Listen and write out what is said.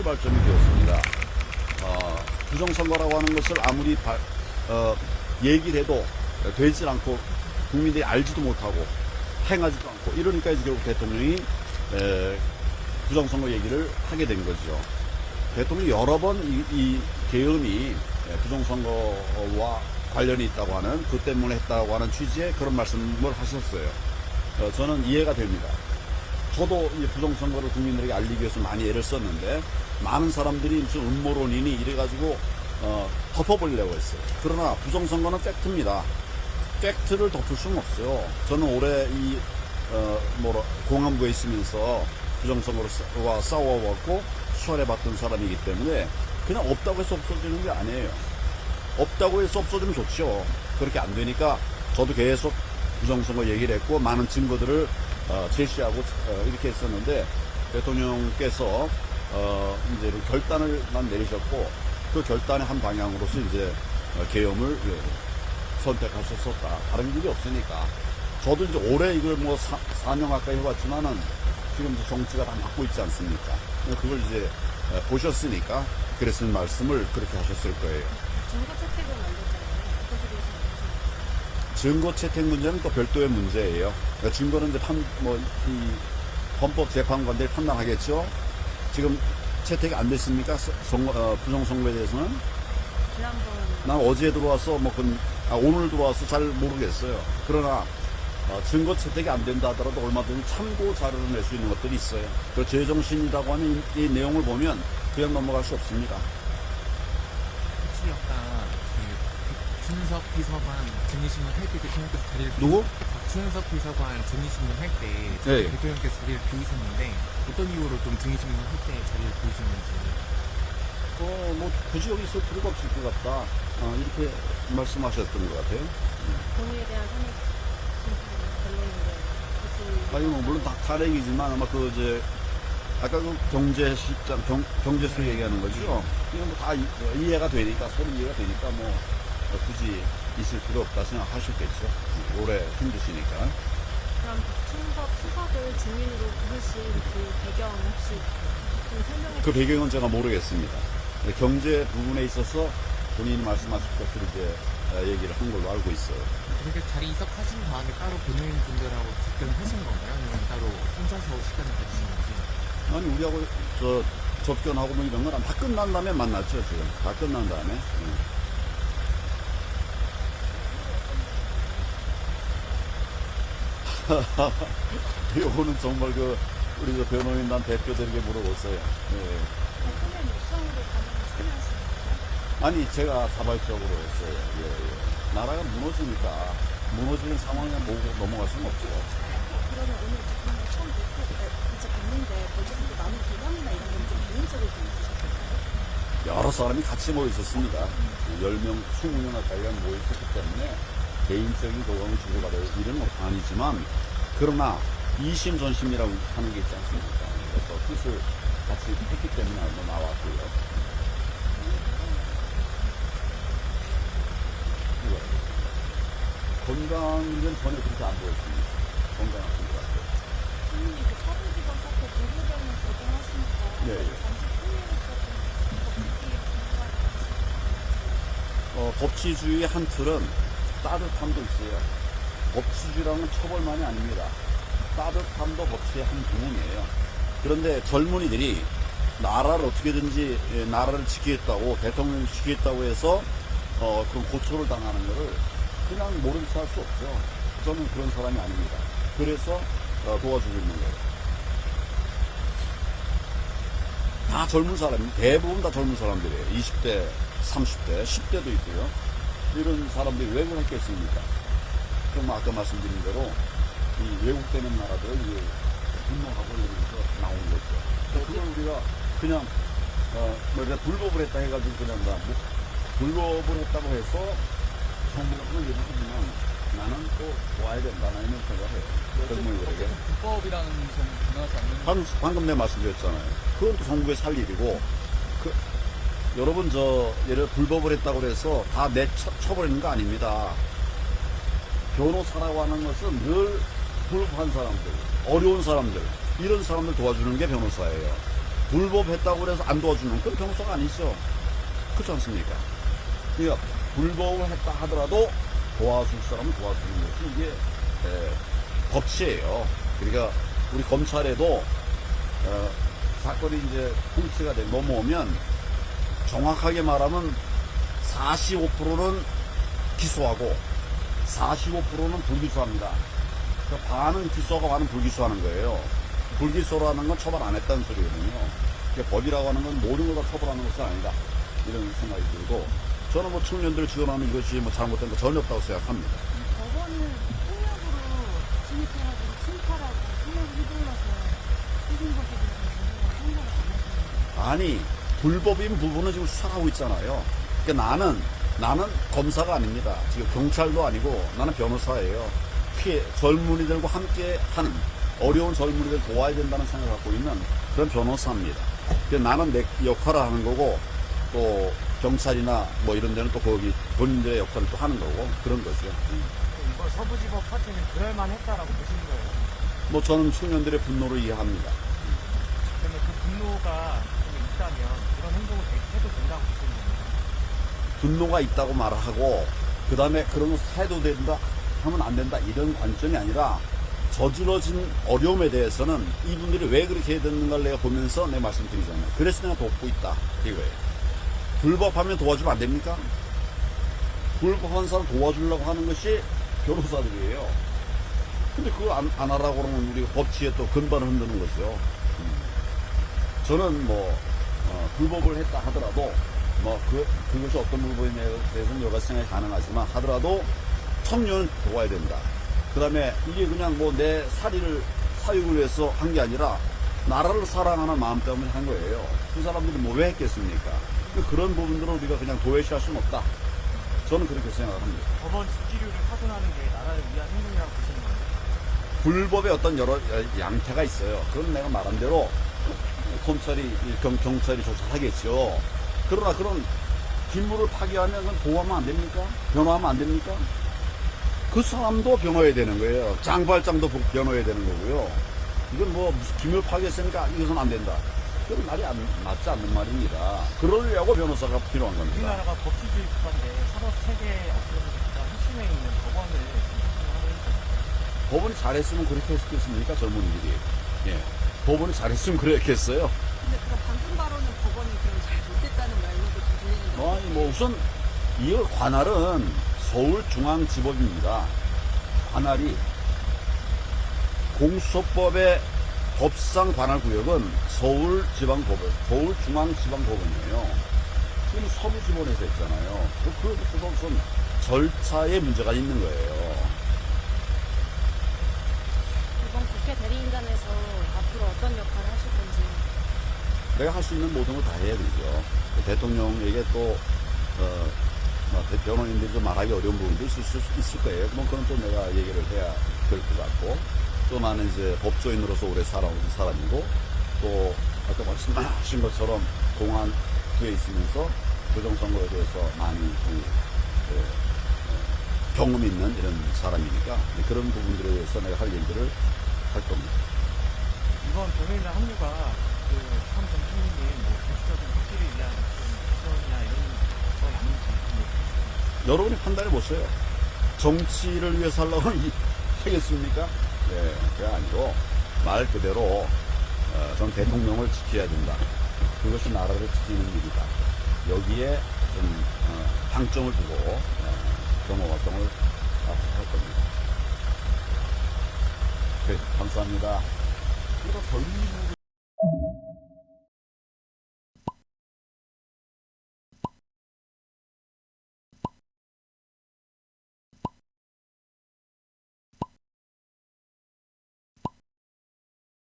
출발점이 되었습니다. 부정선거라고 하는 것을 아무리 얘기를 해도 되질 않고 국민들이 알지도 못하고 행하지도 않고 이러니까 이제 결국 대통령이 부정선거 얘기를 하게 된 거죠. 대통령이 여러 번 이 계엄이 부정선거와 관련이 있다고 하는, 그 때문에 했다고 하는 취지의 그런 말씀을 하셨어요. 저는 이해가 됩니다. 저도 이 부정선거를 국민들에게 알리기 위해서 많이 애를 썼는데, 많은 사람들이 무슨 음모론이니 이래가지고 덮어버리려고 했어요. 그러나 부정선거는 팩트입니다. 팩트를 덮을 수는 없어요. 저는 올해 공안부에 있으면서 부정선거와 싸워왔고 수혈해봤던 사람이기 때문에 그냥 없다고 해서 없어지는 게 아니에요. 없다고 해서 없어지면 좋죠. 그렇게 안 되니까 저도 계속 부정선거 얘기를 했고 많은 증거들을 제시하고 이렇게 했었는데, 대통령께서 이제 결단을만 내리셨고 그 결단의 한 방향으로서 이제 계엄을 선택하셨었다. 다른 길이 없으니까. 저도 이제 올해 이걸 4년 가까이 해왔지만은 지금 이제 정치가 다 맡고 있지 않습니까? 그걸 이제 보셨으니까 그래서 말씀을 그렇게 하셨을 거예요. 증거 채택은 안 됐잖아요. 그것에 대해서 무슨 생각이세요? 증거 채택 문제는 또 별도의 문제예요. 그러니까 증거는 이제 이 헌법재판관들이 판단하겠죠. 지금 채택이 안 됐습니까? 부정선거에 대해서는? 지난번 난 어제 들어와서 오늘 들어와서 잘 모르겠어요. 그러나 증거 채택이 안 된다 하더라도 얼마든지 참고 자료를 낼 수 있는 것들이 있어요. 그 제정신이라고 하는 이 내용을 보면 그냥 넘어갈 수 없습니다. 혹시 아까 박준석 비서관 증인신문 할 때 대통령께서 자리를 누구? 박준석 비서관 증인신문 할 때 네. 대통령께서 자리를 비우셨는데 어떤 이유로 좀 증인신문 할 때 자리를 비우셨는지. 굳이 여기 있을 필요가 없을 것 같다. 이렇게 말씀하셨던 것 같아요. 본인에 대한 탄핵 심판 결론인데 무슨 아니, 물론 다 탈핵이지만 아마 아까 그 경제수 얘기하는 거죠. 이건 다 이해가 되니까, 서로 이해가 되니까 굳이 있을 필요 없다 생각하셨겠죠. 오래 힘드시니까. 그럼 박준석 수석을 증인으로 부르신 그 배경 혹시 좀 설명해 그 배경은 제가 모르겠습니다. 경제 부분에 있어서 본인이 말씀하실 것을 이제 얘기를 한 걸로 알고 있어요. 그렇게 자리 이석하신 다음에 따로 본인 분들하고 접견하신 건가요? 아니면 따로 혼자서 시간을 가지신 건지? 아니, 우리하고 접견하고 이런 건 다 끝난 다음에 만났죠, 지금. 다 끝난 다음에. 요거는 정말 우리 변호인단 대표들에게 물어보세요. 대통령 요청으로 가능한 참여하신 건가요? 아니, 제가 자발적으로 했어요. 나라가 무너지니까 무너지는 상황에 넘어갈 수는 없죠. 그러면 오늘 대통령 처음 이제 뵀는데 거기서 또 나눈 개념이나 이런 건 좀 개인적으로 좀 있으셨을까요? 여러 사람이 같이 모여 있었습니다. 10명, 20명 가까이가 모여 있었기 때문에 개인적인 도움을 주고받을 일은 아니지만, 그러나 이심 전심이라고 하는 게 있지 않습니까? 그래서 뜻을 같이 했기 때문에 나왔고요. 건강 문제는 전혀 그렇게 안 보였습니다. 건강하신 것 같아요. 본인이 그 서부지검 사태 불구경을 적용하시니까 네. 잠시 총리로서 좀 법치주의의 한 틀은 따뜻함도 있어요. 법치주의라는 건 처벌만이 아닙니다. 따뜻함도 법치의 한 부분이에요. 그런데 젊은이들이 나라를 어떻게든지 나라를 지키겠다고, 대통령을 지키겠다고 해서 그런 고초를 당하는 것을 그냥 모른 척 할 수 없죠. 저는 그런 사람이 아닙니다. 그래서 도와주고 있는 거예요. 다 젊은 사람이, 대부분 다 젊은 사람들이에요. 20대, 30대, 10대도 있고요. 이런 사람들이 왜 그랬겠습니까? 좀 아까 말씀드린 대로 이 왜곡되는 나라들 분노하고 이러면서 나온 거죠. 그걸 우리가 그냥 불법을 했다 해가지고 그냥 불법을 했다고 해서 정부가 그걸 얘기하면 나는 또 도와야 된다, 나 이런 생각을 해요. 젊은이들에게. 불법이라는 점은 변하지 않는. 방금 내가 말씀드렸잖아요. 그건 또 정부의 살 일이고, 여러분 예를 들어 불법을 했다고 해서 다 처벌하는 거 아닙니다. 변호사라고 하는 것은 늘 불법한 사람들, 어려운 사람들, 이런 사람들 도와주는 게 변호사예요. 불법했다고 해서 안 도와주면 그건 병사가 아니죠. 그렇지 않습니까? 그러니까 불법을 했다 하더라도 도와줄 사람은 도와주는 것이 이게 법치예요. 그러니까 우리 검찰에도 사건이 이제 통치가 넘어오면 정확하게 말하면 45%는 기소하고 45%는 불기소합니다. 그러니까 반은 기소하고 반은 불기소하는 거예요. 불기소라는 건 처벌 안 했다는 소리거든요. 그러니까 법이라고 하는 건 모든 걸 다 처벌하는 것은 아니다. 이런 생각이 들고 저는 뭐 청년들 지원하는 이것이 뭐 잘못된 거 전혀 없다고 생각합니다. 법원은 폭력으로 진입해가지고 침탈하고 폭력을 휘둘러서 희생자들이 생각을 안 하시는 아니 불법인 부분은 지금 수사하고 있잖아요. 그러니까 나는 검사가 아닙니다. 지금 경찰도 아니고 나는 변호사예요. 젊은이들과 함께 하는 어려운 젊은이들 도와야 된다는 생각을 갖고 있는 그런 변호사입니다. 그러니까 나는 내 역할을 하는 거고 또 경찰이나 뭐 이런 데는 또 거기 본인들의 역할을 또 하는 거고 그런 거죠. 이번 서부지법 사태는 그럴만했다라고 보시는 거예요? 뭐 저는 청년들의 분노를 이해합니다. 그러면 그 분노가 좀 있다면 그런 행동을 해도 된다고 보시는 겁니다. 분노가 있다고 말하고 그 다음에 그런 거 해도 된다 하면 안 된다 이런 관점이 아니라 저질러진 어려움에 대해서는 이분들이 왜 그렇게 해야 되는가를 내가 보면서 내 말씀드리잖아요. 그래서 내가 돕고 있다 이거예요. 불법하면 도와주면 안 됩니까? 불법한 사람 도와주려고 하는 것이 변호사들이에요. 근데 그걸 안 하라고 그러면 우리가 법치에 또 근반을 흔드는 거죠. 저는 뭐 불법을 했다 하더라도 뭐 그것이 어떤 불법에 대해서는 여러 가지 생각이 가능하지만 하더라도 청년은 도와야 된다. 그 다음에 이게 그냥 뭐 내 사육을 위해서 한 게 아니라 나라를 사랑하는 마음 때문에 한 거예요. 그 사람들이 뭐 왜 했겠습니까? 그런 부분들은 우리가 그냥 도외시할 수는 없다. 저는 그렇게 생각을 합니다. 법원 직기류를 파손하는 게 나라를 위한 행동이라고 보시는 거예요? 불법의 어떤 여러 양태가 있어요. 그건 내가 말한 대로 검찰이, 경찰이 조사하겠죠. 그러나 그런 기물을 파괴하면 그건 보호하면 안 됩니까? 변호하면 안 됩니까? 그 사람도 변호해야 되는 거예요. 장발장도 변호해야 되는 거고요. 이건 뭐 무슨 기물 파괴했으니까 이것은 안 된다. 그건 말이 맞지 않는 말입니다. 그러려고 변호사가 필요한 겁니다. 우리나라가 법치주의 국가인데 산업 체계 앞에서 가장 핵심에 있는 법원을 신청을 하고 있잖아요. 법원이 잘했으면 그렇게 했겠습니까? 젊은이들이. 예. 법원이 잘했으면 그랬겠어요. 근데 그럼 방금 발언은 법원이 그럼 잘 못했다는 말로도 좀 들리는데 아니, 뭐 우선 이 관할은 서울중앙지법입니다. 관할이 공수처법의 법상 관할구역은 서울중앙지방법원이에요. 지금 서부지법에서 했잖아요. 그것도 우선 절차에 문제가 있는 거예요. 이번 국회 대리인단에서 앞으로 어떤 역할을 하실 건지 내가 할 수 있는 모든 걸 다 해야 되죠. 대통령에게 또 변호인들이 좀 말하기 어려운 부분도 있을 거예요. 그럼 그건 또 내가 얘기를 해야 될 것 같고, 또 나는 이제 법조인으로서 오래 살아온 사람이고, 또 아까 말씀하신 것처럼 공안부에 있으면서 부정선거에 대해서 많이 경험이 있는 이런 사람이니까 그런 부분들에 대해서 내가 할 얘기를 할 겁니다. 이번 변호인단 합류가 그현 정치인님 뭐 정치적인 복귀를 위한 미션이나 이런 건 아닌지 여러분이 판단해 보세요. 정치를 위해서 하려고 하겠습니까? 네, 그게 아니고 말 그대로 전 대통령을 지켜야 된다. 그것이 나라를 지키는 일이다. 여기에 좀 방점을 두고 경호 활동을 할 겁니다. 네, 감사합니다.